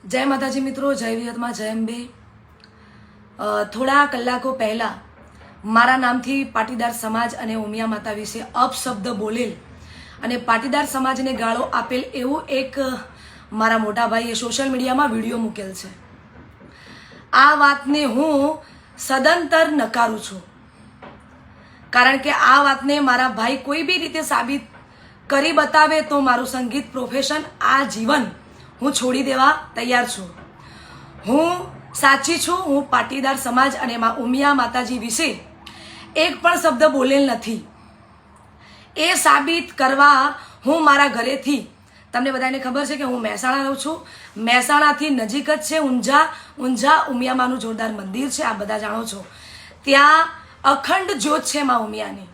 जय माताजी मित्रों, जय विहत में जय अंबे। थोड़ा कलाको पहला मारा नामथी पाटीदार समाज अने उमिया माता विषे अपशब्द बोलेल अने पाटीदार समाज ने गाळो आपेल एवं एक मारा मोटा भाईए सोशल मीडिया में विडियो मूकेल छे। आ वातने हूँ सदंतर नकारू छूं, कारण के आ वातने मारा भाई कोई भी रीते साबित करी बतावे तो मारू संगीत प्रोफेशन आ जीवन हूँ छोड़ी देवा तैयार छूं। हूँ साची छूं। हूँ पाटीदार समाज अने मां उमिया माताजी विषे एक पण शब्द बोलेल नथी। ए साबित करवा हूँ मारा घरेथी, तमने बधाने खबर है कि हूँ महेसाणा रहूं छूं। महेसाणाथी नजीक ज छे ऊंझा उमिया मानु जोरदार मंदिर है, आ बधा जाणो छो। त्यां अखंड ज्योत छे मां उमियानी।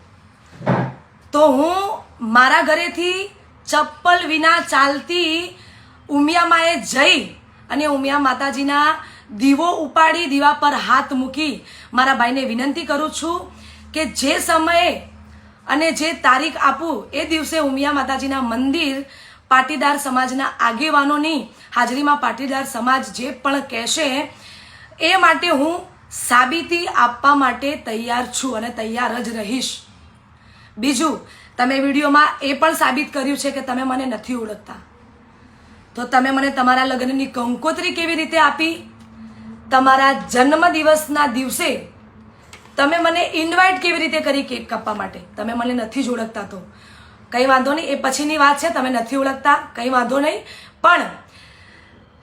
तो हूँ मारा घरेथी चप्पल विना चालती उमिया माए जई अने उमिया माताजीना दीवो उपाड़ी दीवा पर हाथ मूकी मारा भाई ने विनंती करूं छूं के जे समय अने जे तारीख आपू ए दिवसे उमिया माताजीना मंदिर पाटीदार समाजना आगेवानोनी हाजरीमां पाटीदार समाज जे पण कहेशे ए माटे हूँ साबीती आपवा माटे तैयार छूं अने तैयार ज रहीश। बीजू तमे विडियोमां ए पण साबित कर्युं छे के तमे मने नथी ओळखता, तो तमे मने तमारा लग्ननी कंकोत्री केवी रीते आपी? तमारा जन्मदिवसना दिवसे तमे मने इन्वाइट केवी रीते करी केक कापवा माटे? तमे मने नथी ज ओळखता तो कई वांधो नहीं, ए पछीनी वात छे। तमे नथी ओळखता कई वांधो नहीं, पण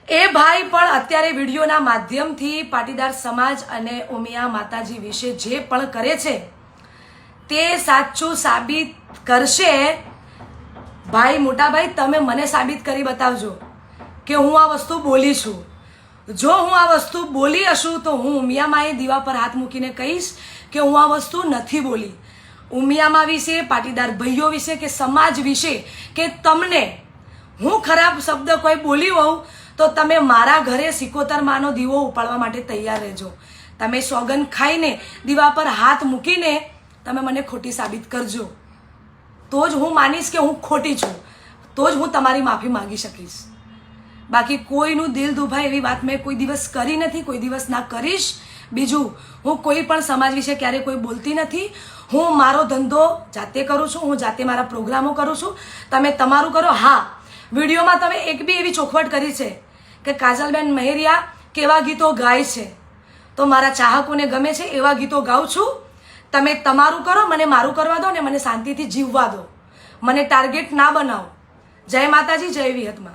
ए भाई पण अत्यारे विडियोना माध्यमथी पाटीदार समाज अने उमिया माताजी विषे जे पण करे छे ते साचुं साबित करशे। भाई मोटा भाई तमे मने साबित करी बतावजो के हूँ आ वस्तु बोली छूं। जो हूँ आ वस्तु बोली हशुं तो हूँ उमिया माए दीवा पर हाथ मूकीने कहीश के हूँ आ वस्तु नथी बोली। उमिया मा विषे, पाटीदार भाईओ विषे के समाज विषे के तमने हूँ खराब शब्द कोई बोली होऊं तो तमे मारा घरे सिकोतर मानो दीवो उपाड़वा माटे तैयार रहेजो। तमे सोगन खाईने दीवा पर हाथ मूकीने तमे मने खोटी साबित करजो, तो ज हूँ मानीश के हूँ खोटी छूं, तो ज हूँ तमारी माफी मांगी सकीश। बाकी कोईनु दिल दुभाय एवी बात मैं कोई दिवस करी नथी, कोई दिवस ना करीश। बीजू हूँ कोई पण समाज विषे क्यारे कोई बोलती नथी। हूँ मारो धंधो जाते करूँ छूं, हूँ जाते मारा प्रोग्रामो करूँ छूं, तमे तमारू करो। हाँ, विडियो में तमे एक बी एवी चोखवट करी छे के काजलबेन महेरिया केवा गीतो गाय छे, तो मारा चाहकोने गमे छे एवा गीतो गाऊं छूं। तमे तमारू करो, मने मारू करवा दो ने मने शांतिथी जीववा दो, मने टार्गेट ना बनाओ। जय माताजी, जय विहत मां।